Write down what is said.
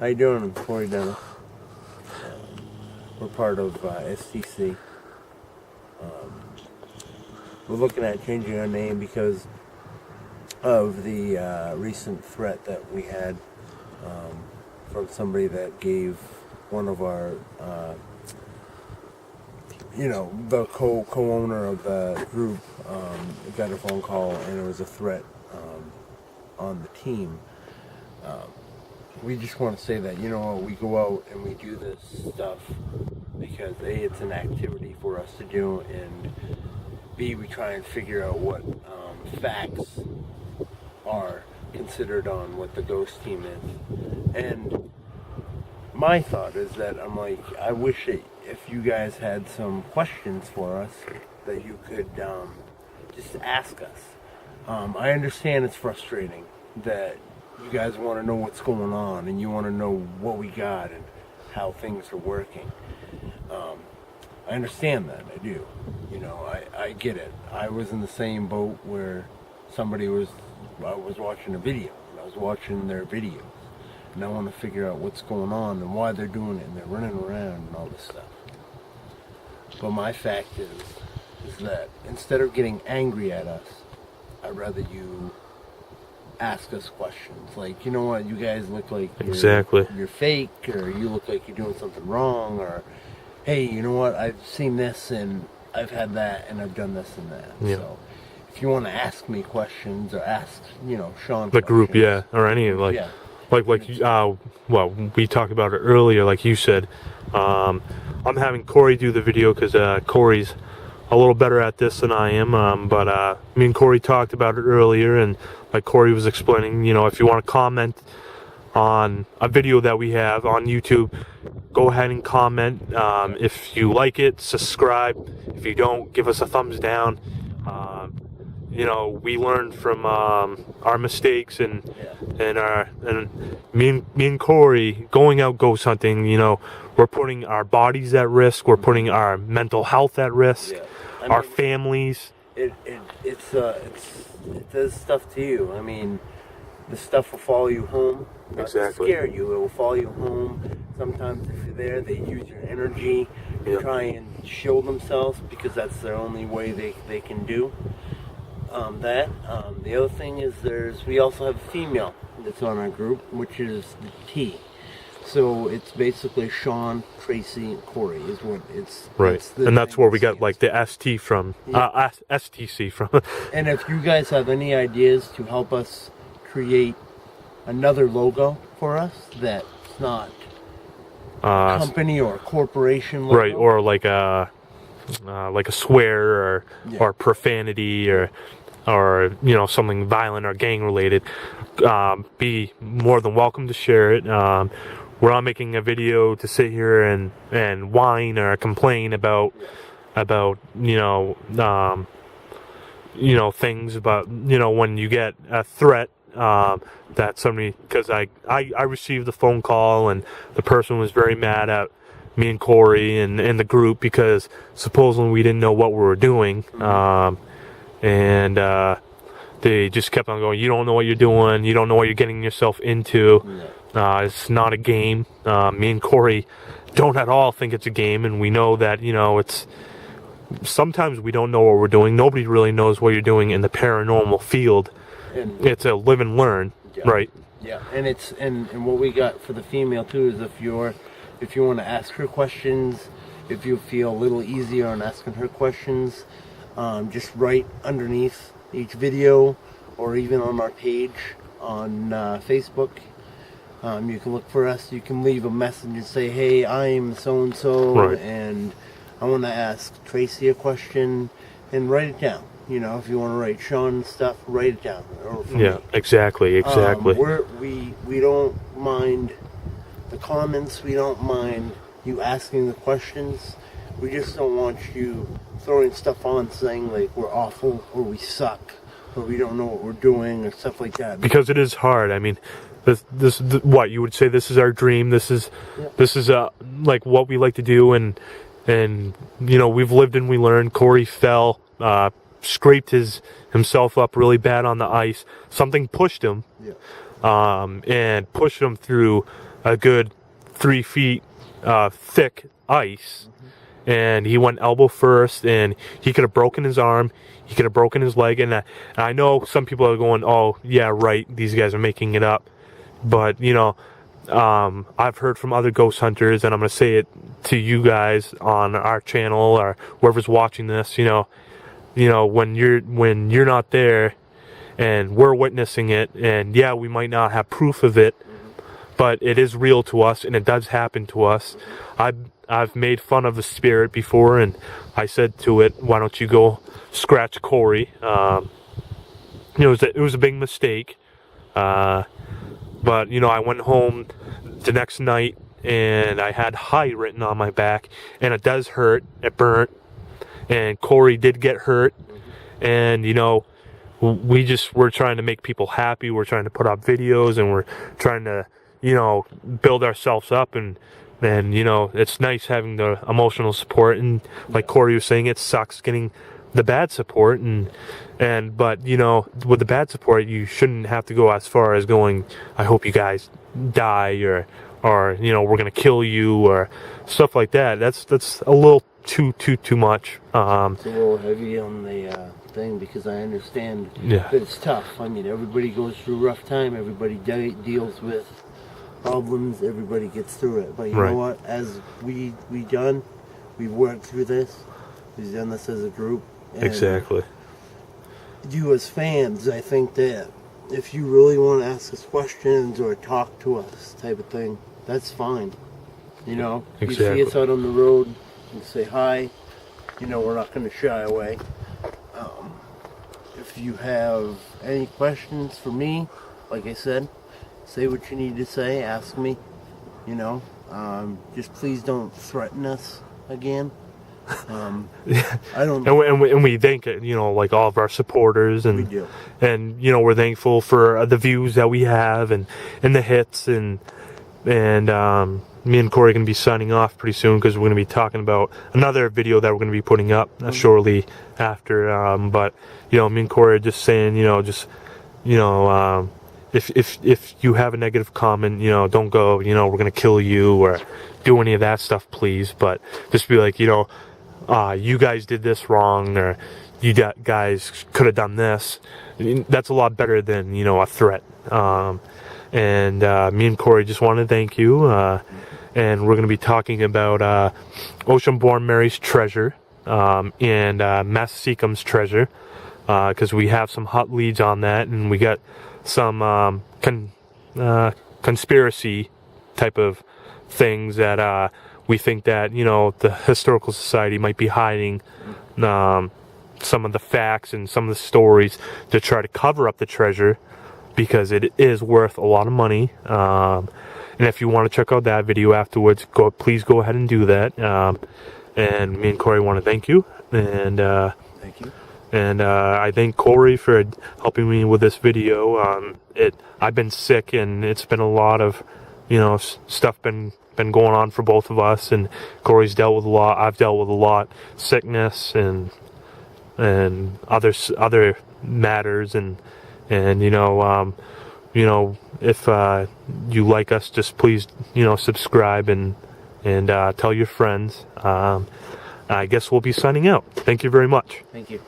How you doing? I'm Corey Dennis. We're part of STC. We're looking at changing our name because of the recent threat that we had from somebody that gave one of our, the co-owner of the group got a phone call, and it was a threat on the team. We just want to say that, we go out and we do this stuff because A, it's an activity for us to do, and B, we try and figure out what facts are considered on what the ghost team is. And my thought is that I wish if you guys had some questions for us that you could just ask us. I understand it's frustrating that you guys want to know what's going on and you want to know what we got and how things are working. I understand that, I do. I get it. I was in the same boat where I was watching a video, and I was watching their videos, and I want to figure out what's going on and why they're doing it, and they're running around and all this stuff. But my fact is that instead of getting angry at us, I'd rather you ask us questions like, you know what, you guys look like you're fake, or you look like you're doing something wrong, or hey, you know what, I've seen this and I've had that and I've done this and that. Yeah. So if you want to ask me questions or ask, Sean the group, or any like we talked about it earlier, like you said. I'm having Corey do the video because Corey's a little better at this than I am, but me and Corey talked about it earlier, and like Corey was explaining, if you want to comment on a video that we have on YouTube, go ahead and comment. If you like it, subscribe. If you don't, give us a thumbs down. We learned from our mistakes, and me and Corey going out ghost hunting, we're putting our bodies at risk, we're putting our mental health at risk, our families. It does stuff to you. I mean, the stuff will follow you home. Exactly. To scare you. It will follow you home. Sometimes if you're there, they use your energy to try and shield themselves because that's their only way they can do that. The other thing is we also have a female that's on our group, which is the T. So it's basically Sean, Tracy, and Corey is what it's. Right, and that's where we got like the ST from, STC from. And if you guys have any ideas to help us create another logo for us that's not a company or a corporation logo. Right, or like a swear or profanity or something violent or gang related, be more than welcome to share it. We're not making a video to sit here and whine or complain about things about when you get a threat that somebody, because I received the phone call and the person was very mad at me and Corey and the group because supposedly we didn't know what we were doing, and they just kept on going, you don't know what you're doing, you don't know what you're getting yourself into. It's not a game. Me and Corey don't at all think it's a game, and we know that it's sometimes we don't know what we're doing. Nobody really knows what you're doing in the paranormal field. And it's a live and learn, right? Yeah, and what we got for the female too is if you want to ask her questions, if you feel a little easier on asking her questions, just write underneath each video or even on our page on Facebook. You can look for us. You can leave a message and say, hey, I'm so-and-so, and I want to ask Tracy a question, and write it down. If you want to write Sean stuff, write it down. Yeah, exactly. We don't mind the comments. We don't mind you asking the questions. We just don't want you throwing stuff on saying like we're awful or we suck or we don't know what we're doing or stuff like that. Because it is hard. I mean, this what you would say. This is our dream. This is like what we like to do, and we've lived and we learned. Corey fell, scraped himself up really bad on the ice. Something pushed him, and pushed him through a good 3 feet thick ice, and he went elbow first, and he could have broken his arm, he could have broken his leg, and I know some people are going, oh yeah, right, these guys are making it up, but you know, I've heard from other ghost hunters, and I'm gonna say it to you guys on our channel or whoever's watching this, you know, when you're not there and we're witnessing it, and yeah, we might not have proof of it, but it is real to us, and it does happen to us. I've made fun of the spirit before, and I said to it, why don't you go scratch Corey? It was a big mistake, but you know, I went home the next night and I had "hi" written on my back, and it does hurt, it burnt, and Corey did get hurt, and you know, we're trying to make people happy, we're trying to put up videos, and we're trying to, you know, build ourselves up, and you know, it's nice having the emotional support, and like Corey was saying, it sucks getting the bad support, but you know, with the bad support, you shouldn't have to go as far as going, I hope you guys die, or you know, we're gonna kill you, or stuff like that. That's a little too much. It's a little heavy on the thing, because I understand that it's tough. I mean, everybody goes through a rough time, everybody deals with problems, everybody gets through it, but you know what, as we've worked through this, we've done this as a group, and exactly, you as fans, I think that if you really want to ask us questions or talk to us type of thing, that's fine, you know. Exactly. You see us out on the road and say hi, you know, we're not going to shy away. If you have any questions for me, like I said, say what you need to say, ask me, you know, just please don't threaten us again. I don't. And we thank, you know, like all of our supporters, and We do. And you know, we're thankful for the views that we have, and the hits, and me and Corey are going to be signing off pretty soon, because we're going to be talking about another video that we're going to be putting up shortly after. But you know, me and Corey are just saying, you know, if you have a negative comment, you know, don't go, you know, we're going to kill you, or do any of that stuff, please. But just be like, you know, you guys did this wrong, or you guys could have done this. That's a lot better than, you know, a threat. And me and Corey just want to thank you. And we're going to be talking about Ocean-born Mary's treasure, and Mass Seacom's treasure, because we have some hot leads on that, and we got some conspiracy type of things that we think that, you know, the Historical Society might be hiding some of the facts and some of the stories to try to cover up the treasure, because it is worth a lot of money. And if you want to check out that video afterwards, please go ahead and do that. And me and Corey want to thank you, and Thank you. And I thank Corey for helping me with this video. I've been sick, and it's been a lot of, you know, stuff been going on for both of us, and Corey's dealt with a lot, I've dealt with a lot, sickness and other matters, and you know, if you like us, just please, you know, subscribe and tell your friends. I guess we'll be signing out. Thank you very much. Thank you.